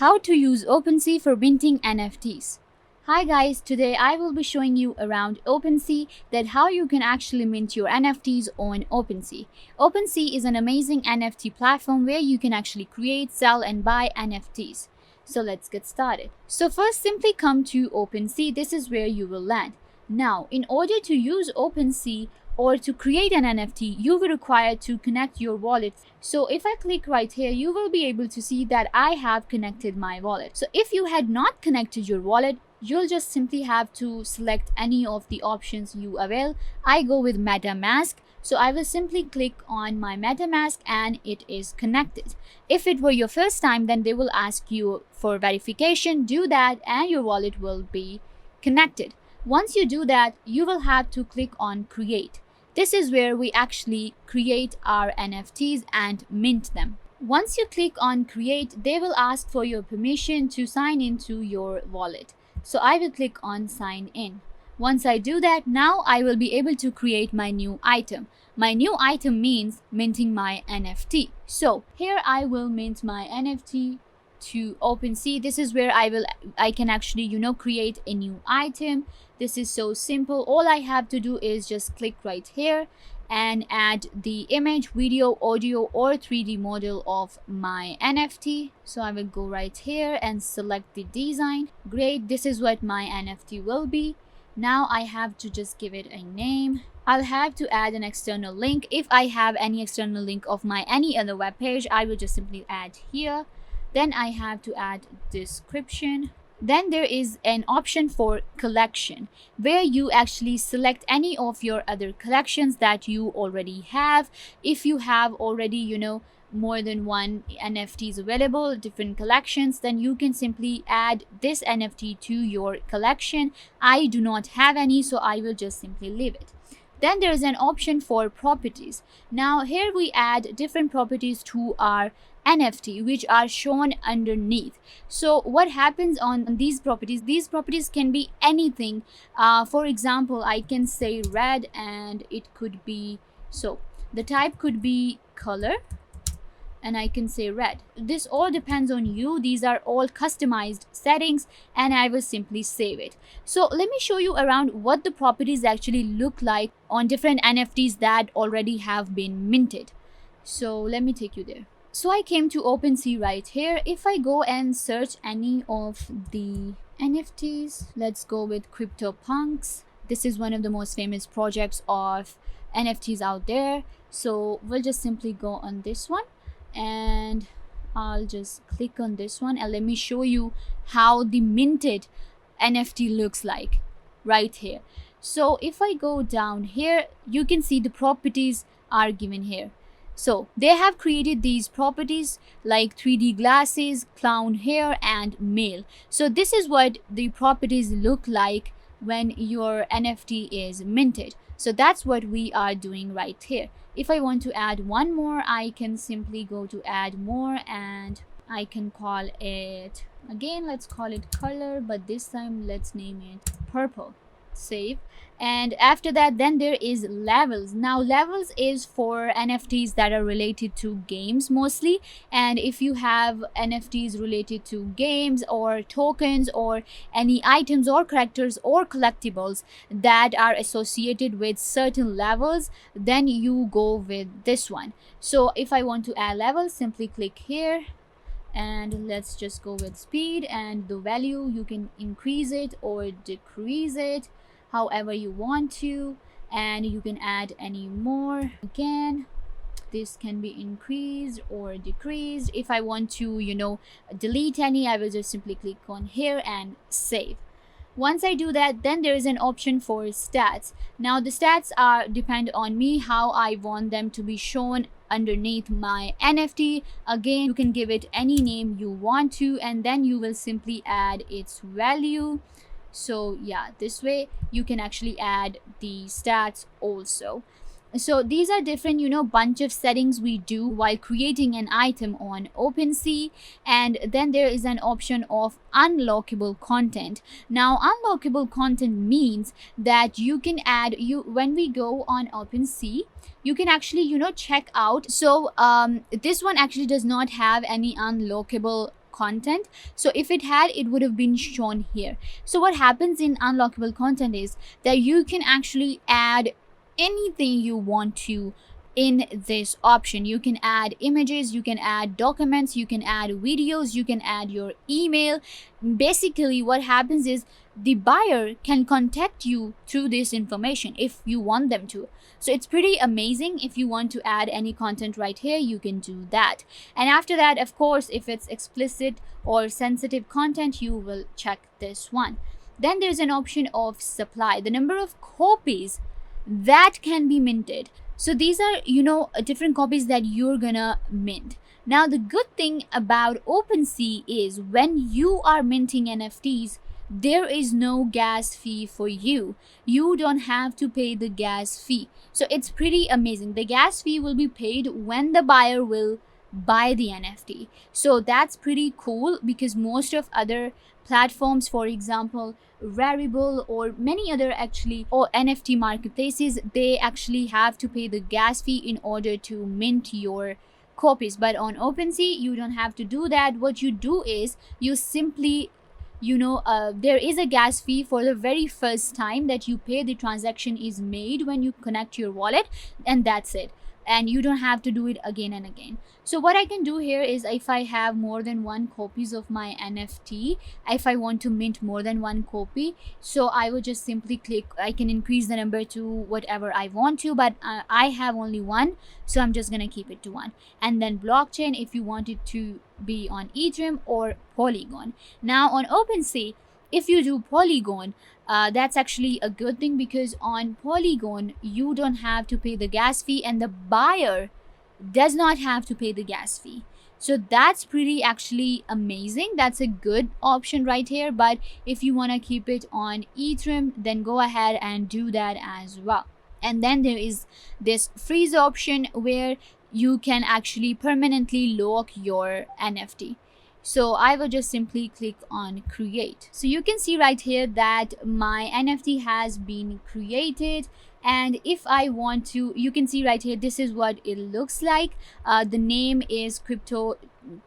How to use Opensea for minting NFTs. Hi guys, today I will be showing you around Opensea that how you can actually mint your NFTs on Opensea. Opensea is an amazing NFT platform where you can actually create, sell and buy NFTs. So let's get started. So first simply come to Opensea. This is where you will land. Now, in order to use Opensea or to create an NFT, you will require to connect your wallet. So if I click right here, you will be able to see that I have connected my wallet. So if you had not connected your wallet, you'll just simply have to select any of the options you avail. I go with MetaMask. So I will simply click on my MetaMask and it is connected. If it were your first time, then they will ask you for verification. Do that and your wallet will be connected. Once you do that, you will have to click on create. This is where we actually create our NFTs and mint them. Once you click on create, they will ask for your permission to sign into your wallet. So I will click on sign in. Once I do that, now I will be able to create my new item. My new item means minting my NFT. So here I will mint my NFT to OpenSea. This is where I can actually create a new item. This is so simple. All I have to do is just click right here and add the image, video, audio or 3D model of my NFT. So I will go right here and select the design. Great, this is what my NFT will be. Now I have to just give it a name. I'll have to add an external link. If I have any external link of my any other web page, I will just simply add here. Then I have to add description. Then there is an option for collection where you actually select any of your other collections that you already have. If you have already, more than one NFTs available, different collections, then you can simply add this NFT to your collection. I do not have any, so I will just simply leave it. Then there is an option for properties. Now here we add different properties to our NFT which are shown underneath. So what happens on these properties can be anything. For example, I can say red and it could be, so the type could be color and I can say red. This all depends on you. These are all customized settings and I will simply save it. So let me show you around what the properties actually look like on different NFTs that already have been minted. So let me take you there. So I came to OpenSea right here. If I go and search any of the NFTs, let's go with CryptoPunks. This is one of the most famous projects of NFTs out there. So we'll just simply go on this one and I'll just click on this one and let me show you how the minted NFT looks like right here. So if I go down here, you can see the properties are given here. So they have created these properties like 3D glasses, clown hair and male. So this is what the properties look like when your NFT is minted. So that's what we are doing right here. If I want to add one more, I can simply go to add more and I can call it, again let's call it color, but this time let's name it purple. Save. And after that, then there is levels. Now levels is for NFTs that are related to games mostly, and if you have NFTs related to games or tokens or any items or characters or collectibles that are associated with certain levels, then you go with this one. So if I want to add levels, simply click here and let's just go with speed, and the value you can increase it or decrease it however you want to, and you can add any more. Again, this can be increased or decreased. If I want to delete any, I will just simply click on here and save. Once I do that, then there is an option for stats. Now the stats depend on me how I want them to be shown underneath my NFT. Again, you can give it any name you want to and then you will simply add its value. So yeah, this way you can actually add the stats also. So these are different bunch of settings we do while creating an item on OpenSea. And then there is an option of unlockable content. Now unlockable content means that you can add, when we go on OpenSea, you can actually check out. So this one actually does not have any unlockable content. So if it had, it would have been shown here. So what happens in unlockable content is that you can actually add anything you want to in this option. You can add images, you can add documents, you can add videos, you can add your email. Basically what happens is the buyer can contact you through this information if you want them to. So it's pretty amazing. If you want to add any content right here, you can do that. And after that, of course, if it's explicit or sensitive content, you will check this one. Then there's an option of supply, the number of copies that can be minted. So these are, different copies that you're gonna mint. Now, the good thing about Opensea is when you are minting NFTs, there is no gas fee for you. You don't have to pay the gas fee. So it's pretty amazing. The gas fee will be paid when the buyer will buy the NFT. So that's pretty cool, because most of other platforms, for example, Rarible or many other or NFT marketplaces, they actually have to pay the gas fee in order to mint your copies. But on Opensea, you don't have to do that. What you do is you simply there is a gas fee for the very first time that you pay. The transaction is made when you connect your wallet, and that's it. And you don't have to do it again and again. So what I can do here is, if I have more than one copies of my NFT, if I want to mint more than one copy, so I will just simply click. I can increase the number to whatever I want to, but I have only one, so I'm just gonna keep it to one. And then blockchain, if you want it to be on Ethereum or Polygon. Now on Opensea, if you do Polygon, that's actually a good thing, because on Polygon you don't have to pay the gas fee and the buyer does not have to pay the gas fee. So that's pretty actually amazing. That's a good option right here. But if you want to keep it on Ethereum, then go ahead and do that as well. And then there is this freeze option where you can actually permanently lock your NFT. So I will just simply click on create. So you can see right here that my NFT has been created. And if I want to, you can see right here, this is what it looks like. The name is Crypto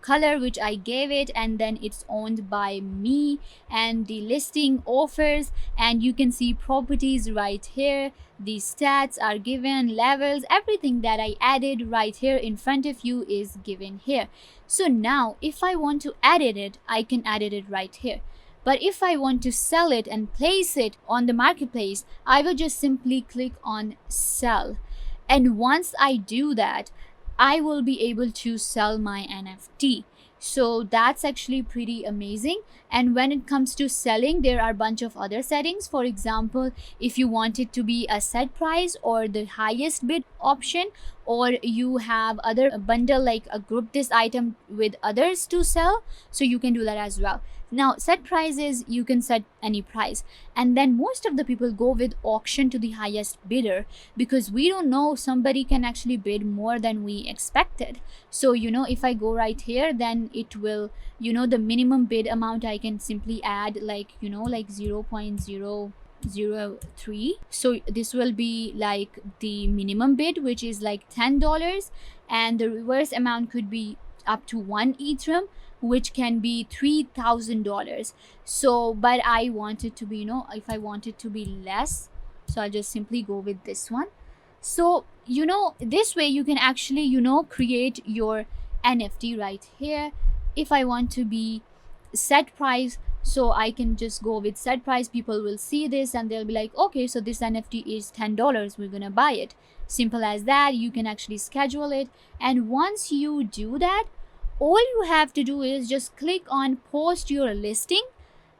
Color, which I gave it, and then it's owned by me, and the listing offers, and you can see properties right here. The stats are given, levels, everything that I added right here in front of you is given here. So now if I want to edit it, I can edit it right here. But if I want to sell it and place it on the marketplace, I will just simply click on sell. And once I do that, I will be able to sell my NFT. So that's actually pretty amazing. And when it comes to selling, there are a bunch of other settings. For example, if you want it to be a set price or the highest bid option, or you have other bundle like a group this item with others to sell, so you can do that as well. Now set prices, you can set any price, and then most of the people go with auction to the highest bidder, because we don't know, somebody can actually bid more than we expected. So if I go right here, then it will the minimum bid amount I can simply add like 0.003. So this will be like the minimum bid, which is like $10, and the reverse amount could be up to 1 Ethereum, which can be $3,000. So but I want it to be if I want it to be less, so I'll just simply go with this one. So this way you can actually create your NFT right here. If I want to be set price, so I can just go with set price. People will see this and they'll be like, okay, so this NFT is $10, we're gonna buy it. Simple as that. You can actually schedule it, and once you do that, all you have to do is just click on post your listing,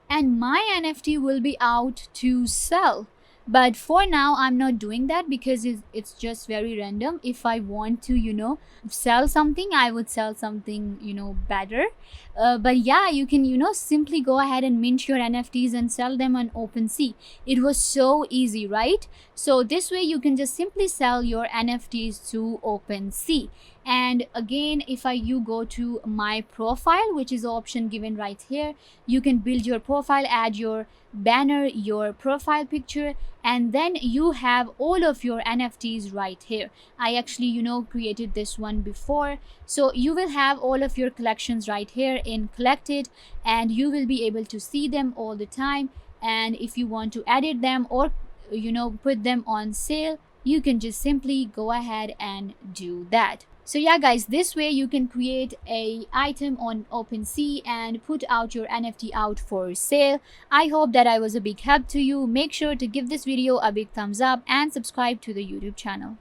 and my NFT will be out to sell. But for now I'm not doing that because it's just very random. If I want to sell something, I would sell something better. But yeah, you can simply go ahead and mint your NFTs and sell them on Opensea. It was so easy, right? So this way you can just simply sell your NFTs to Opensea. And again, if you go to my profile, which is the option given right here, you can build your profile, add your banner, your profile picture, and then you have all of your NFTs right here. I actually created this one before, so you will have all of your collections right here in collected, and you will be able to see them all the time. And if you want to edit them or put them on sale, you can just simply go ahead and do that. So yeah guys, this way you can create a item on Opensea and put out your NFT out for sale. I hope that I was a big help to you. Make sure to give this video a big thumbs up and subscribe to the YouTube channel.